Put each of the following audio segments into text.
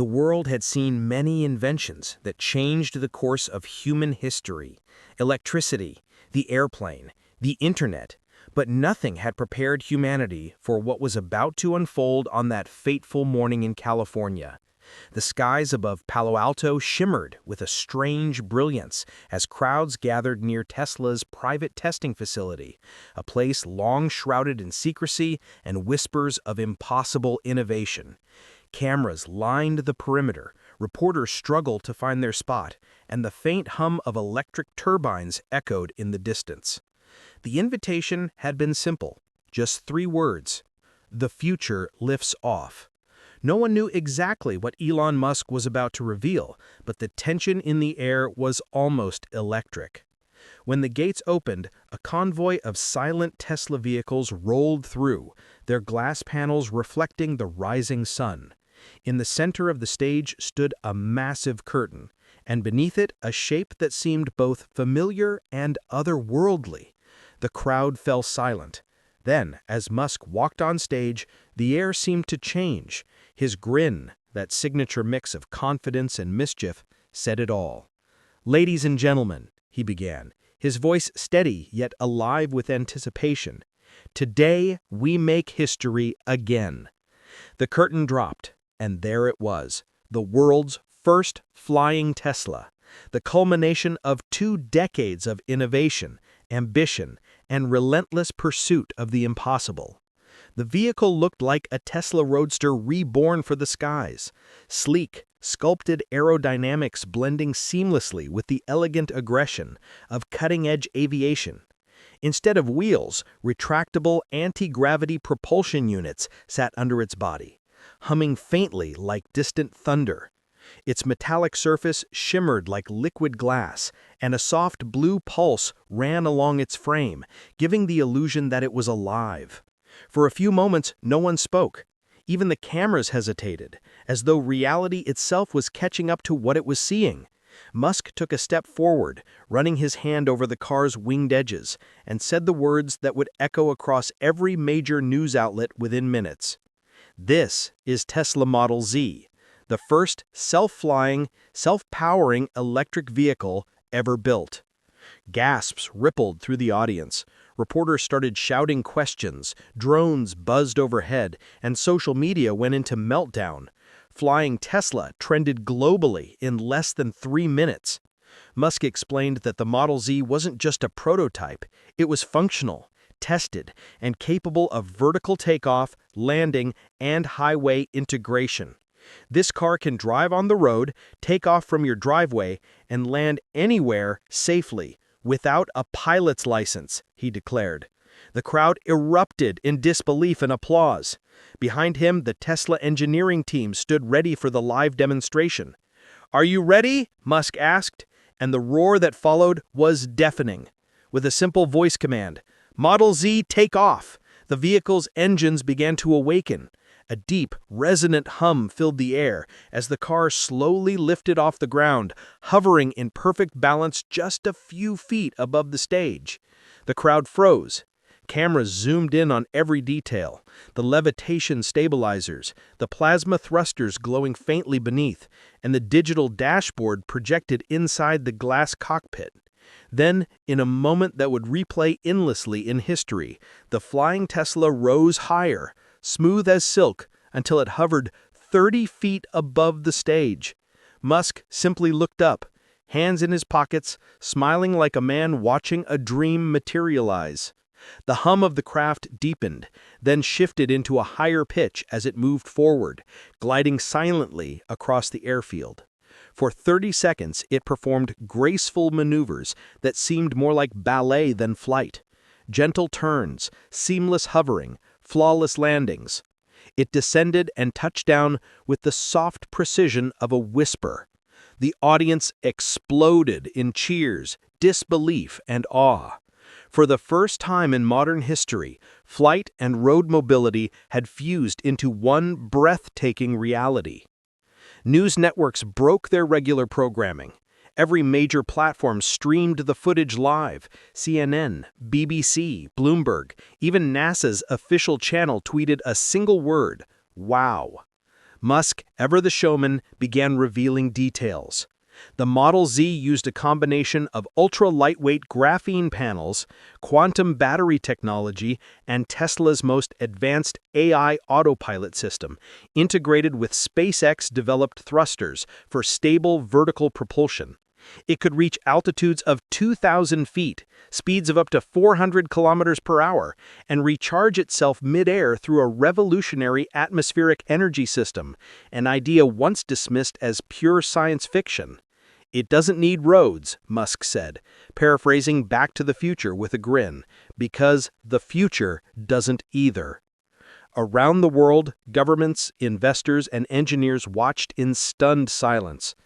The world had seen many inventions that changed the course of human history: electricity, the airplane, the internet, but nothing had prepared humanity for what was about to unfold on that fateful morning in California. The skies above Palo Alto shimmered with a strange brilliance as crowds gathered near Tesla's private testing facility, a place long shrouded in secrecy and whispers of impossible innovation. Cameras lined the perimeter, reporters struggled to find their spot, and the faint hum of electric turbines echoed in the distance. The invitation had been simple, just 3 words: "The future lifts off." No one knew exactly what Elon Musk was about to reveal, but the tension in the air was almost electric. When the gates opened, a convoy of silent Tesla vehicles rolled through, their glass panels reflecting the rising sun. In the center of the stage stood a massive curtain, and beneath it a shape that seemed both familiar and otherworldly. The crowd fell silent. Then, as Musk walked on stage, the air seemed to change. His grin, that signature mix of confidence and mischief, said it all. "Ladies and gentlemen," he began, his voice steady yet alive with anticipation, "today we make history again." The curtain dropped, and there it was, the world's first flying Tesla, the culmination of 2 decades of innovation, ambition, and relentless pursuit of the impossible. The vehicle looked like a Tesla Roadster reborn for the skies, sleek, sculpted aerodynamics blending seamlessly with the elegant aggression of cutting-edge aviation. Instead of wheels, retractable anti-gravity propulsion units sat under its body, humming faintly like distant thunder. Its metallic surface shimmered like liquid glass, and a soft blue pulse ran along its frame, giving the illusion that it was alive. For a few moments, no one spoke. Even the cameras hesitated, as though reality itself was catching up to what it was seeing. Musk took a step forward, running his hand over the car's winged edges, and said the words that would echo across every major news outlet within minutes. "This is Tesla Model Z, the first self-flying, self-powering electric vehicle ever built." Gasps rippled through the audience. Reporters started shouting questions, drones buzzed overhead, and social media went into meltdown. Flying Tesla trended globally in less than 3 minutes. Musk explained that the Model Z wasn't just a prototype, it was functional, tested, and capable of vertical takeoff, landing, and highway integration. "This car can drive on the road, take off from your driveway, and land anywhere safely, without a pilot's license," he declared. The crowd erupted in disbelief and applause. Behind him, the Tesla engineering team stood ready for the live demonstration. "Are you ready?" Musk asked, and the roar that followed was deafening. With a simple voice command, "Model Z, take off!" the vehicle's engines began to awaken. A deep, resonant hum filled the air as the car slowly lifted off the ground, hovering in perfect balance just a few feet above the stage. The crowd froze. Cameras zoomed in on every detail: the levitation stabilizers, the plasma thrusters glowing faintly beneath, and the digital dashboard projected inside the glass cockpit. Then, in a moment that would replay endlessly in history, the flying Tesla rose higher, smooth as silk, until it hovered 30 feet above the stage. Musk simply looked up, hands in his pockets, smiling like a man watching a dream materialize. The hum of the craft deepened, then shifted into a higher pitch as it moved forward, gliding silently across the airfield. For 30 seconds, it performed graceful maneuvers that seemed more like ballet than flight. Gentle turns, seamless hovering, flawless landings. It descended and touched down with the soft precision of a whisper. The audience exploded in cheers, disbelief, and awe. For the first time in modern history, flight and road mobility had fused into one breathtaking reality. News networks broke their regular programming. Every major platform streamed the footage live: CNN, BBC, Bloomberg, even NASA's official channel tweeted a single word: "Wow." Musk, ever the showman, began revealing details. The Model Z used a combination of ultra-lightweight graphene panels, quantum battery technology, and Tesla's most advanced AI autopilot system, integrated with SpaceX-developed thrusters for stable vertical propulsion. It could reach altitudes of 2,000 feet, speeds of up to 400 kilometers per hour, and recharge itself mid-air through a revolutionary atmospheric energy system, an idea once dismissed as pure science fiction. "It doesn't need roads," Musk said, paraphrasing Back to the Future with a grin, because the future doesn't either. Around the world, governments, investors, and engineers watched in stunned silence.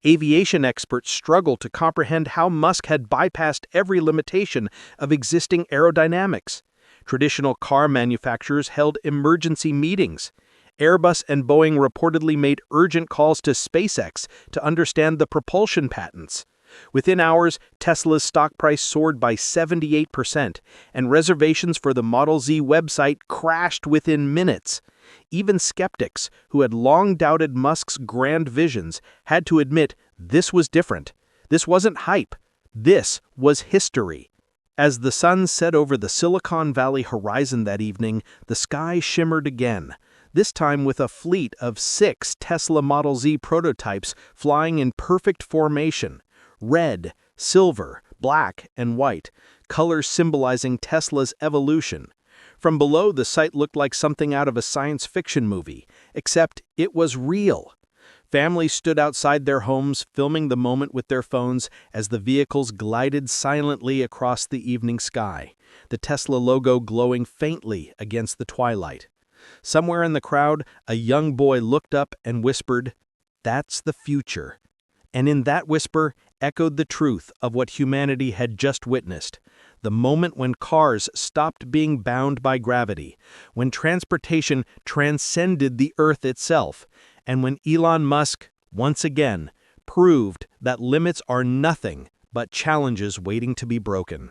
Aviation experts struggled to comprehend how Musk had bypassed every limitation of existing aerodynamics. Traditional car manufacturers held emergency meetings. Airbus and Boeing reportedly made urgent calls to SpaceX to understand the propulsion patents. Within hours, Tesla's stock price soared by 78%, and reservations for the Model Z website crashed within minutes. Even skeptics, who had long doubted Musk's grand visions, had to admit this was different. This wasn't hype. This was history. As the sun set over the Silicon Valley horizon that evening, the sky shimmered again, this time with a fleet of 6 Tesla Model Z prototypes flying in perfect formation: red, silver, black, and white, colors symbolizing Tesla's evolution. From below, the sight looked like something out of a science fiction movie, except it was real. Families stood outside their homes, filming the moment with their phones as the vehicles glided silently across the evening sky, the Tesla logo glowing faintly against the twilight. Somewhere in the crowd, a young boy looked up and whispered, "That's the future." And in that whisper echoed the truth of what humanity had just witnessed: the moment when cars stopped being bound by gravity, when transportation transcended the Earth itself, and when Elon Musk, once again, proved that limits are nothing but challenges waiting to be broken.